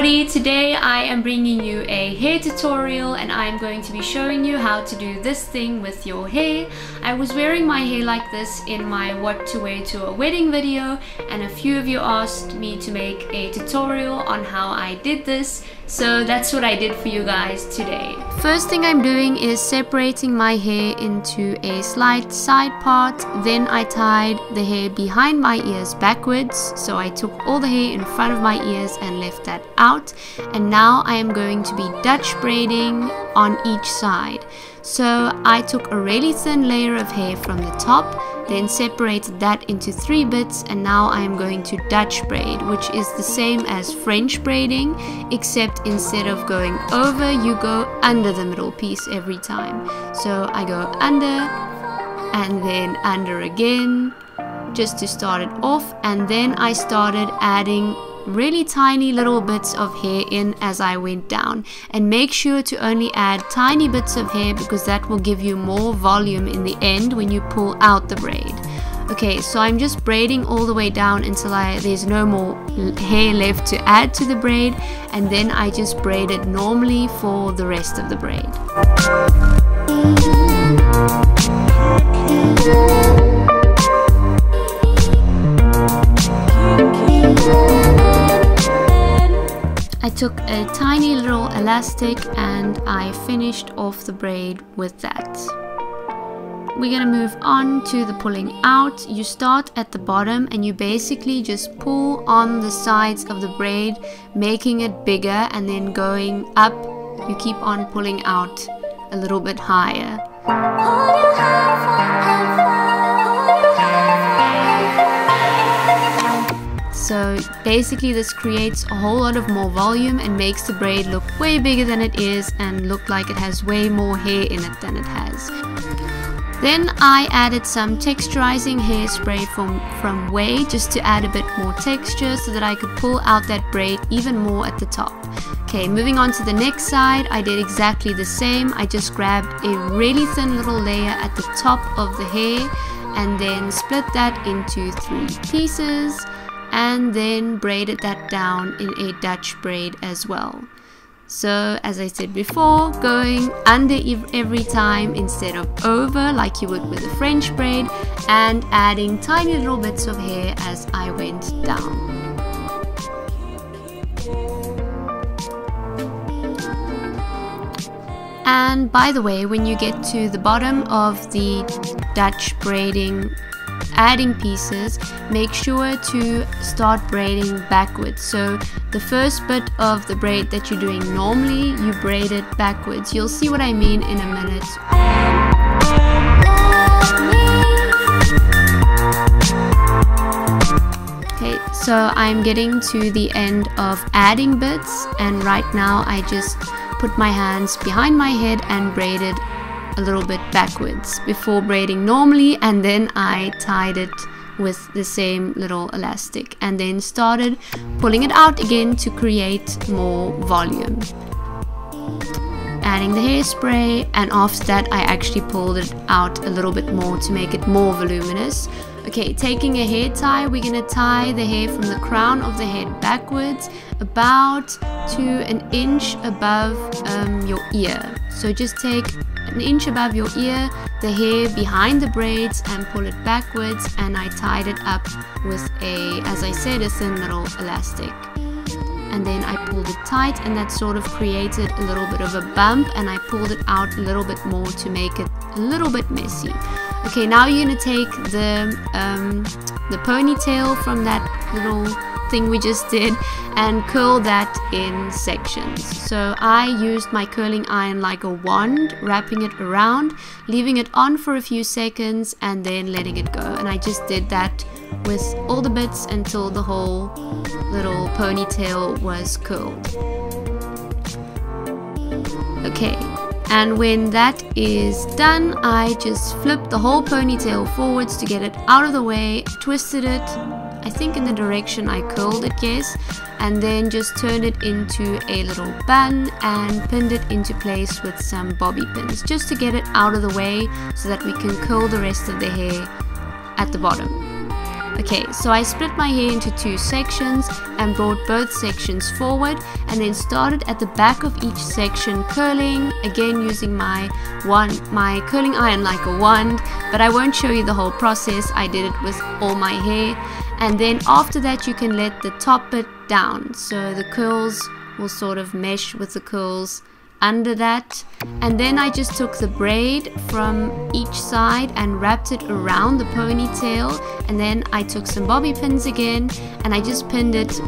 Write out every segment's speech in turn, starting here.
everybody, today I am bringing you a hair tutorial and I'm going to be showing you how to do this thing with your hair. I was wearing my hair like this in my what to wear to a wedding video and a few of you asked me to make a tutorial on how I did this, so that's what I did for you guys today. First thing I'm doing is separating my hair into a slight side part, then I tied the hair behind my ears backwards, so I took all the hair in front of my ears and left that out, and now I am going to be Dutch braiding on each side. So I took a really thin layer of hair from the top, then separated that into 3 bits, and now I am going to Dutch braid, which is the same as French braiding, except instead of going over, you go under the middle piece every time. So I go under and then under again, just to start it off, and then I started adding really tiny little bits of hair in as I went down, and make sure to only add tiny bits of hair because that will give you more volume in the end when you pull out the braid. Okay, so I'm just braiding all the way down until there's no more hair left to add to the braid, and then I just braid it normally for the rest of the braid. I took a tiny little elastic and I finished off the braid with that. We're gonna move on to the pulling out. You start at the bottom and you basically just pull on the sides of the braid, making it bigger, and then going up, you keep on pulling out a little bit higher. So basically this creates a whole lot of more volume and makes the braid look way bigger than it is and look like it has way more hair in it than it has. Then I added some texturizing hairspray from OUAI just to add a bit more texture so that I could pull out that braid even more at the top. Okay, moving on to the next side, I did exactly the same. I just grabbed a really thin little layer at the top of the hair and then split that into 3 pieces, and then braided that down in a Dutch braid as well. So as I said before, going under every time instead of over like you would with a French braid, and adding tiny little bits of hair as I went down. And by the way, when you get to the bottom of the Dutch braiding adding pieces, make sure to start braiding backwards. So the first bit of the braid that you're doing normally, you braid it backwards. You'll see what I mean in a minute. Okay, so I'm getting to the end of adding bits, and right now I just put my hands behind my head and braided a little bit backwards before braiding normally, and then I tied it with the same little elastic and then started pulling it out again to create more volume. Adding the hairspray, and after that I actually pulled it out a little bit more to make it more voluminous. Okay, taking a hair tie, we're gonna tie the hair from the crown of the head backwards about to 1 inch above your ear. So just take 1 inch above your ear, the hair behind the braids, and pull it backwards, and I tied it up with as I said, a thin little elastic. And then I pulled it tight, and that sort of created a little bit of a bump, and I pulled it out a little bit more to make it a little bit messy. Okay, now you're gonna take the ponytail from that little thing we just did and curl that in sections. So I used my curling iron like a wand, wrapping it around, leaving it on for a few seconds, and then letting it go. And I just did that with all the bits until the whole little ponytail was curled. Okay, and when that is done, I just flipped the whole ponytail forwards to get it out of the way, twisted it, I think in the direction I curled it, yes, and then just turned it into a little bun and pinned it into place with some bobby pins just to get it out of the way so that we can curl the rest of the hair at the bottom. Okay, so I split my hair into 2 sections and brought both sections forward, and then started at the back of each section curling, again using my curling iron like a wand, but I won't show you the whole process. I did it with all my hair. And then after that you can let the top bit down, so the curls will sort of mesh with the curls under that. And then I just took the braid from each side and wrapped it around the ponytail, and then I took some bobby pins again and I just pinned it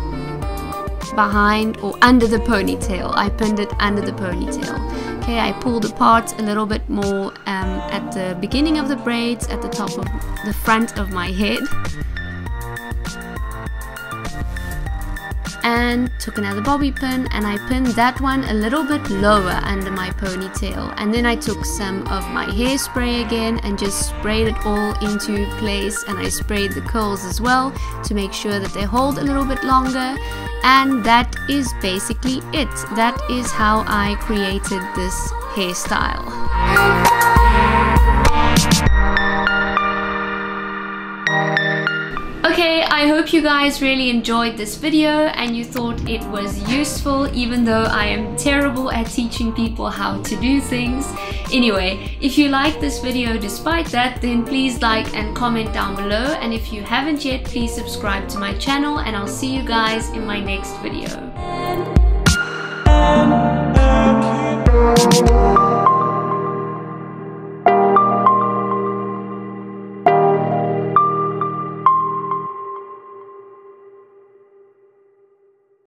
behind or under the ponytail. I pinned it under the ponytail. Okay, I pulled apart a little bit more at the beginning of the braids, at the top of the front of my head, and took another bobby pin and I pinned that one a little bit lower under my ponytail. And then I took some of my hairspray again and just sprayed it all into place, and I sprayed the curls as well to make sure that they hold a little bit longer. And that is basically it. That is how I created this hairstyle. Okay, I hope you guys really enjoyed this video and you thought it was useful, even though I am terrible at teaching people how to do things. Anyway, if you like this video despite that, then please like and comment down below, and if you haven't yet, please subscribe to my channel, and I'll see you guys in my next video.